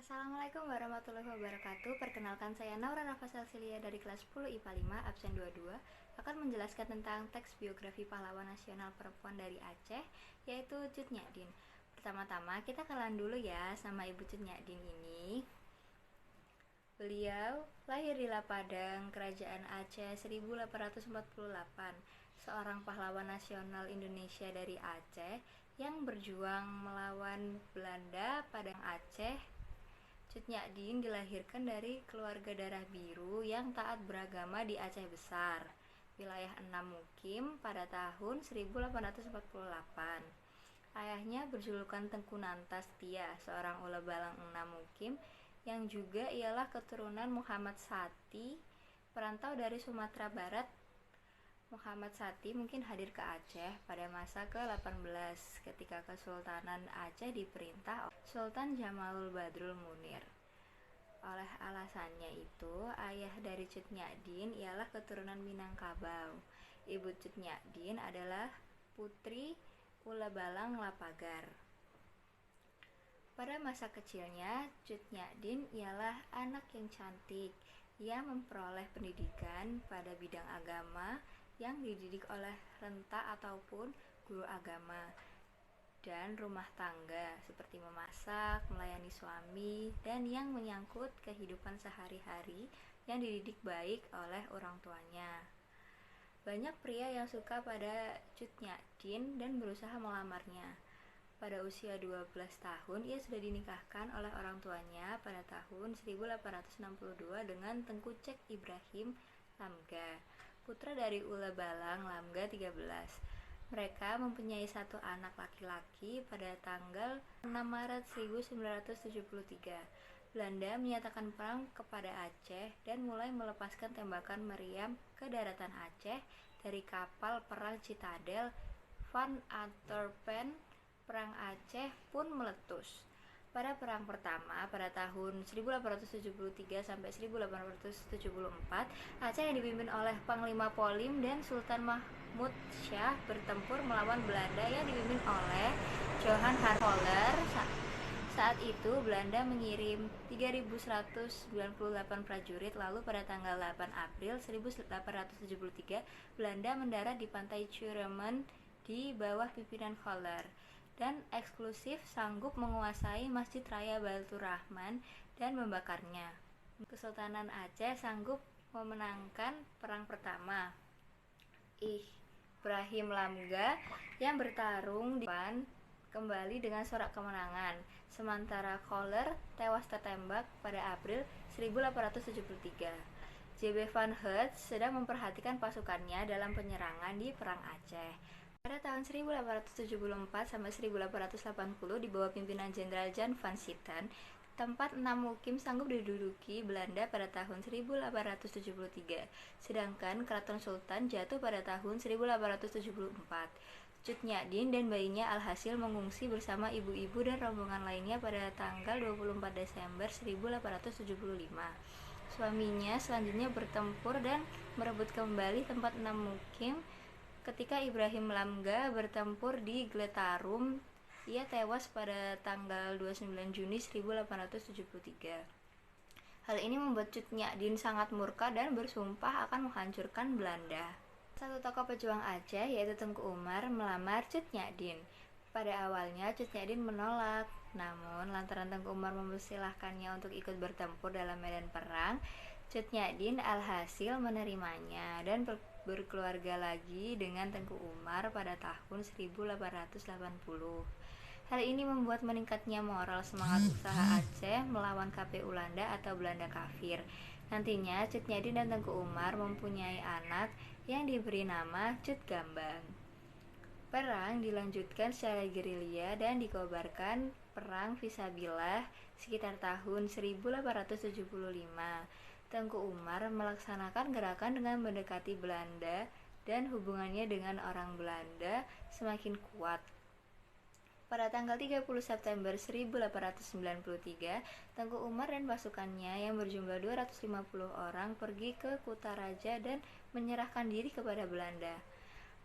Assalamualaikum warahmatullahi wabarakatuh. Perkenalkan, saya Naura Nafasal-Silia dari kelas 10 IPA 5 absen 22 akan menjelaskan tentang teks biografi pahlawan nasional perempuan dari Aceh, yaitu Cut Nyak-Dien. Pertama-tama kita kenalan dulu ya sama Ibu Cut Nyak-Dien ini. Beliau lahir di Lapadang, Kerajaan Aceh 1848, seorang pahlawan nasional Indonesia dari Aceh yang berjuang melawan Belanda pada Aceh. Cut Nyak-Dien dilahirkan dari keluarga darah biru yang taat beragama di Aceh Besar, wilayah Enam Mukim pada tahun 1848. Ayahnya berjulukan Tengku Nantasetia, seorang ula balang Enam Mukim yang juga ialah keturunan Muhammad Sati, perantau dari Sumatera Barat. Muhammad Sati mungkin hadir ke Aceh pada masa ke-18 ketika Kesultanan Aceh diperintah Sultan Jamalul Badrul Munir. Oleh alasannya itu, ayah dari Cut Nyak-Dien ialah keturunan Minangkabau. Ibu Cut Nyak-Dien adalah putri Ula Balang Lapagar. Pada masa kecilnya, Cut Nyak-Dien ialah anak yang cantik yang memperoleh pendidikan pada bidang agama yang dididik oleh renta ataupun guru agama, dan rumah tangga seperti memasak, melayani suami, dan yang menyangkut kehidupan sehari-hari yang dididik baik oleh orang tuanya. Banyak pria yang suka pada Cut Nyak-Dien dan berusaha melamarnya. Pada usia 12 tahun, ia sudah dinikahkan oleh orang tuanya pada tahun 1862 dengan Tengku Cek Ibrahim Lamga, putra dari Ula Balang Lamga 13. Mereka mempunyai satu anak laki-laki. Pada tanggal 6 Maret 1973, Belanda menyatakan perang kepada Aceh dan mulai melepaskan tembakan meriam ke daratan Aceh dari kapal perang Citadel Van Antwerpen. Perang Aceh pun meletus. Pada perang pertama pada tahun 1873 sampai 1874, Aceh yang dipimpin oleh Panglima Polim dan Sultan Mahmud Syah bertempur melawan Belanda yang dipimpin oleh Johan Harholer. Saat itu Belanda mengirim 3.198 prajurit. Lalu pada tanggal 8 April 1873, Belanda mendarat di pantai Curemen di bawah pimpinan Holler dan eksklusif sanggup menguasai Masjid Raya Baitur Rahman dan membakarnya. Kesultanan Aceh sanggup memenangkan perang pertama. Ibrahim Lamga yang bertarung di depan kembali dengan sorak kemenangan, sementara Holler tewas tertembak pada April 1873. J.B. van Heut sedang memperhatikan pasukannya dalam penyerangan di Perang Aceh. Pada tahun 1874 sampai 1880 di bawah pimpinan Jenderal Jan van Zitten, tempat Enam Mukim sanggup diduduki Belanda pada tahun 1873, sedangkan Keraton Sultan jatuh pada tahun 1874. Cut Nyak-Dien dan bayinya alhasil mengungsi bersama ibu-ibu dan rombongan lainnya pada tanggal 24 Desember 1875. Suaminya selanjutnya bertempur dan merebut kembali tempat Enam Mukim. Ketika Ibrahim Lamga bertempur di Gletarum, ia tewas pada tanggal 29 Juni 1873. Hal ini membuat Cut Nyak-Dien sangat murka dan bersumpah akan menghancurkan Belanda. Satu tokoh pejuang Aceh, yaitu Tengku Umar, melamar Cut Nyak-Dien. Pada awalnya Cut Nyak-Dien menolak, namun lantaran Tengku Umar mempersilahkannya untuk ikut bertempur dalam medan perang, Cut Nyak-Dien alhasil menerimanya dan berkeluarga lagi dengan Tengku Umar pada tahun 1880. Hal ini membuat meningkatnya moral semangat usaha Aceh melawan KPU Landa atau Belanda kafir. Nantinya Cut Nyak-Dien dan Tengku Umar mempunyai anak yang diberi nama Cut Gambang. Perang dilanjutkan secara gerilya dan dikobarkan perang Fisabilah sekitar tahun 1875. Tengku Umar melaksanakan gerakan dengan mendekati Belanda dan hubungannya dengan orang Belanda semakin kuat. Pada tanggal 30 September 1893, Tengku Umar dan pasukannya yang berjumlah 250 orang pergi ke Kutaraja dan menyerahkan diri kepada Belanda.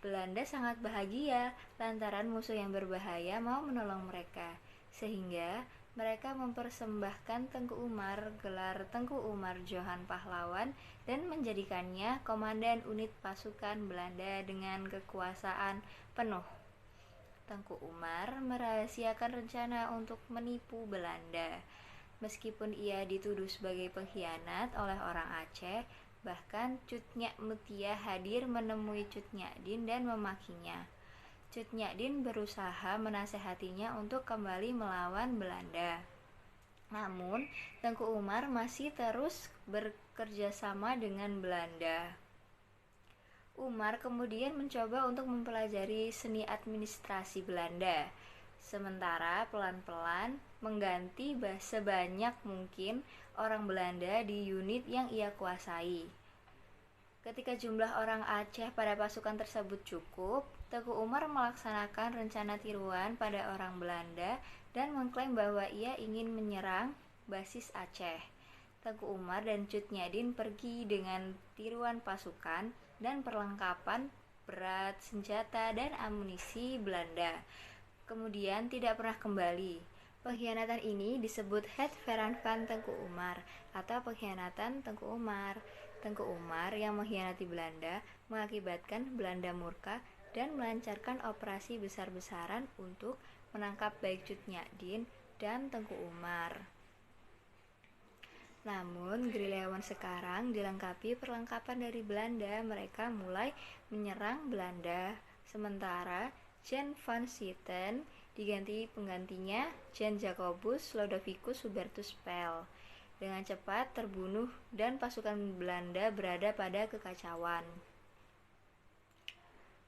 Belanda sangat bahagia lantaran musuh yang berbahaya mau menolong mereka, sehingga Mereka mempersembahkan Tengku Umar gelar Tengku Umar Johan Pahlawan dan menjadikannya komandan unit pasukan Belanda dengan kekuasaan penuh. Tengku Umar merahasiakan rencana untuk menipu Belanda. Meskipun ia dituduh sebagai pengkhianat oleh orang Aceh, bahkan Cut Nyak Mutia hadir menemui Cut Nyadin dan memakinya. Cut Nyadin berusaha menasehatinya untuk kembali melawan Belanda. Namun, Tengku Umar masih terus bekerja sama dengan Belanda. Umar kemudian mencoba untuk mempelajari seni administrasi Belanda, sementara pelan-pelan mengganti sebanyak mungkin orang Belanda di unit yang ia kuasai. Ketika jumlah orang Aceh pada pasukan tersebut cukup, Tengku Umar melaksanakan rencana tiruan pada orang Belanda dan mengklaim bahwa ia ingin menyerang basis Aceh. Tengku Umar dan Cut Nyadin pergi dengan tiruan pasukan dan perlengkapan berat, senjata, dan amunisi Belanda. Kemudian tidak pernah kembali. Pengkhianatan ini disebut Het Verraad van Tengku Umar atau pengkhianatan Tengku Umar. Tengku Umar yang mengkhianati Belanda mengakibatkan Belanda murka dan melancarkan operasi besar-besaran untuk menangkap baik Cut Nyadin dan Tengku Umar. Namun, gerilyawan sekarang dilengkapi perlengkapan dari Belanda. Mereka mulai menyerang Belanda. Sementara Jan van Zieten diganti penggantinya Jan Jacobus Lodovicus Hubertus Spell. Dengan cepat terbunuh dan pasukan Belanda berada pada kekacauan.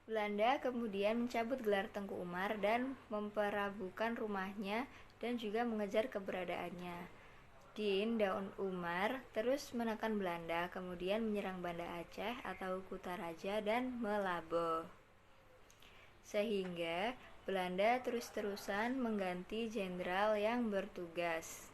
Belanda kemudian mencabut gelar Tengku Umar dan memperabukan rumahnya dan juga mengejar keberadaannya. Din Daun Umar terus menekan Belanda, kemudian menyerang Banda Aceh atau Kutaraja dan Meulaboh. Sehingga Belanda terus-terusan mengganti jenderal yang bertugas.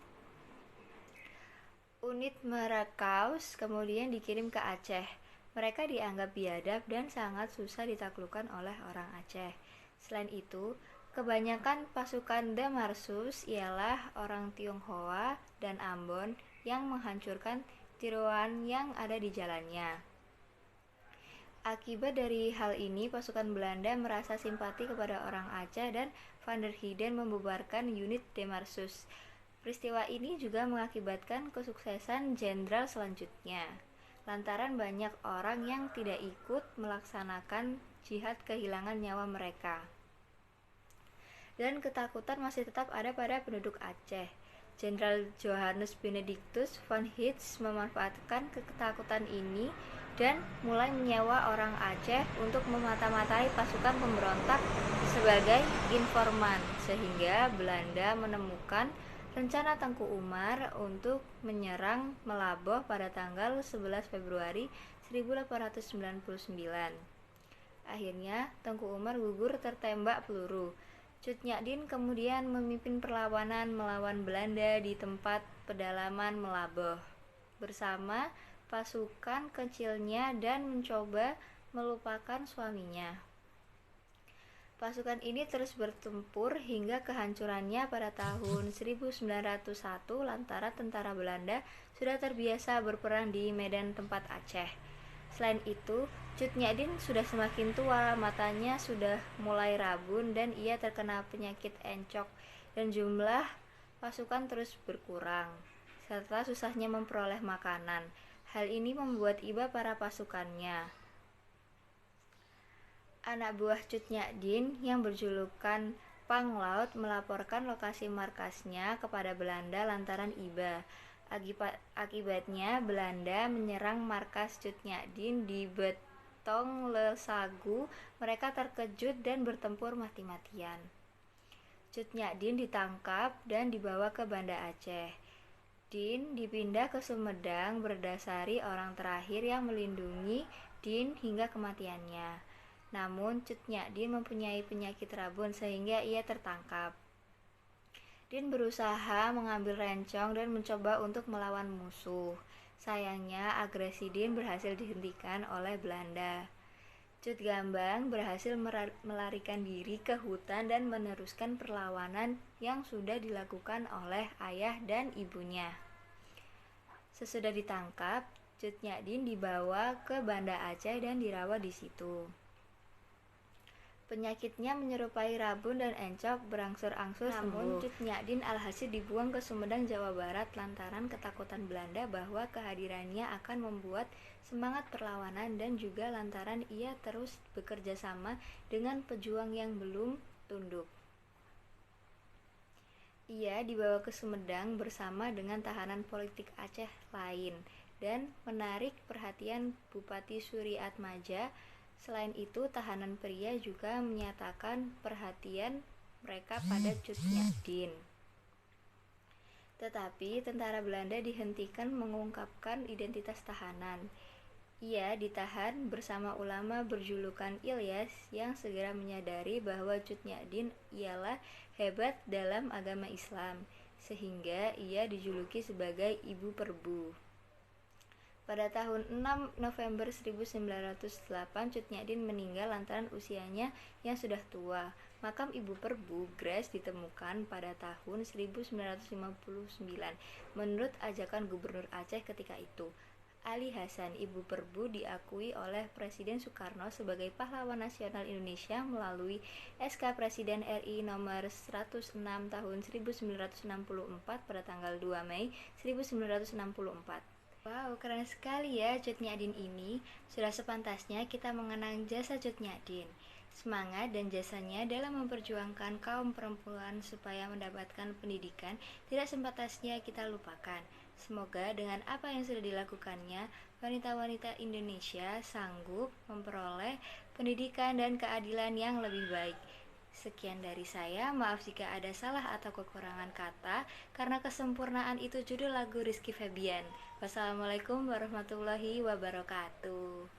Unit Merakaus kemudian dikirim ke Aceh. Mereka dianggap biadab dan sangat susah ditaklukkan oleh orang Aceh. Selain itu, kebanyakan pasukan Damarsus ialah orang Tionghoa dan Ambon yang menghancurkan tiruan yang ada di jalannya. Akibat dari hal ini, pasukan Belanda merasa simpati kepada orang Aceh dan Van der Heyden membubarkan unit Damarsus. Peristiwa ini juga mengakibatkan kesuksesan jenderal selanjutnya, lantaran banyak orang yang tidak ikut melaksanakan jihad kehilangan nyawa mereka. Dan ketakutan masih tetap ada pada penduduk Aceh. Jenderal Johannes Benedictus van Hees memanfaatkan ketakutan ini dan mulai menyewa orang Aceh untuk memata-matai pasukan pemberontak sebagai informan, sehingga Belanda menemukan rencana Tengku Umar untuk menyerang Meulaboh pada tanggal 11 Februari 1899. Akhirnya, Tengku Umar gugur tertembak peluru. Cut Nyadin kemudian memimpin perlawanan melawan Belanda di tempat pedalaman Meulaboh bersama pasukan kecilnya dan mencoba melupakan suaminya. Pasukan ini terus bertempur hingga kehancurannya pada tahun 1901 lantaran tentara Belanda sudah terbiasa berperang di medan tempat Aceh. Selain itu, Cut Nyadin sudah semakin tua, matanya sudah mulai rabun dan ia terkena penyakit encok dan jumlah pasukan terus berkurang serta susahnya memperoleh makanan. Hal ini membuat iba para pasukannya. Anak buah Cut Nyadin yang berjulukan Panglaut melaporkan lokasi markasnya kepada Belanda lantaran iba. Akibatnya Belanda menyerang markas Cut Nyadin di Betong Lesagu. Mereka terkejut dan bertempur mati-matian. Cut Nyadin ditangkap dan dibawa ke Banda Aceh. Din dipindah ke Sumedang berdasari orang terakhir yang melindungi Din hingga kematiannya. Namun Cut Nyadin mempunyai penyakit rabun sehingga ia tertangkap. Din berusaha mengambil rencong dan mencoba untuk melawan musuh. Sayangnya agresi Din berhasil dihentikan oleh Belanda. Cut Gambang berhasil melarikan diri ke hutan dan meneruskan perlawanan yang sudah dilakukan oleh ayah dan ibunya. Sesudah ditangkap, Cut Nyak dibawa ke Banda Aceh dan dirawat di situ. Penyakitnya menyerupai rabun dan encok berangsur-angsur sembuh. Namun Cut Nyak alhasil dibuang ke Sumedang, Jawa Barat lantaran ketakutan Belanda bahwa kehadirannya akan membuat semangat perlawanan dan juga lantaran ia terus bekerja sama dengan pejuang yang belum tunduk. Ia dibawa ke Sumedang bersama dengan tahanan politik Aceh lain dan menarik perhatian Bupati Suri Atmaja. Selain itu, tahanan pria juga menyatakan perhatian mereka pada Cut Nyak. Tetapi tentara Belanda dihentikan mengungkapkan identitas tahanan. Ia ditahan bersama ulama berjulukan Ilyas yang segera menyadari bahwa Cut Nyak ialah hebat dalam agama Islam, sehingga ia dijuluki sebagai Ibu Perbu. Pada tahun 6 November 1908, Cut Nyak meninggal lantaran usianya yang sudah tua. Makam Ibu Perbu Grace ditemukan pada tahun 1959 menurut ajakan Gubernur Aceh ketika itu. Ali Hasan, Ibu Perbu diakui oleh Presiden Soekarno sebagai pahlawan nasional Indonesia melalui SK Presiden RI nomor 106 tahun 1964 pada tanggal 2 Mei 1964. Wow, keren sekali ya Cut Nyak ini. Sudah sepantasnya kita mengenang jasa Cut Nyak. Semangat dan jasanya dalam memperjuangkan kaum perempuan supaya mendapatkan pendidikan tidak sepantasnya kita lupakan. Semoga dengan apa yang sudah dilakukannya, wanita-wanita Indonesia sanggup memperoleh pendidikan dan keadilan yang lebih baik. Sekian dari saya, maaf jika ada salah atau kekurangan kata, karena kesempurnaan itu judul lagu Rizky Febian. Wassalamualaikum warahmatullahi wabarakatuh.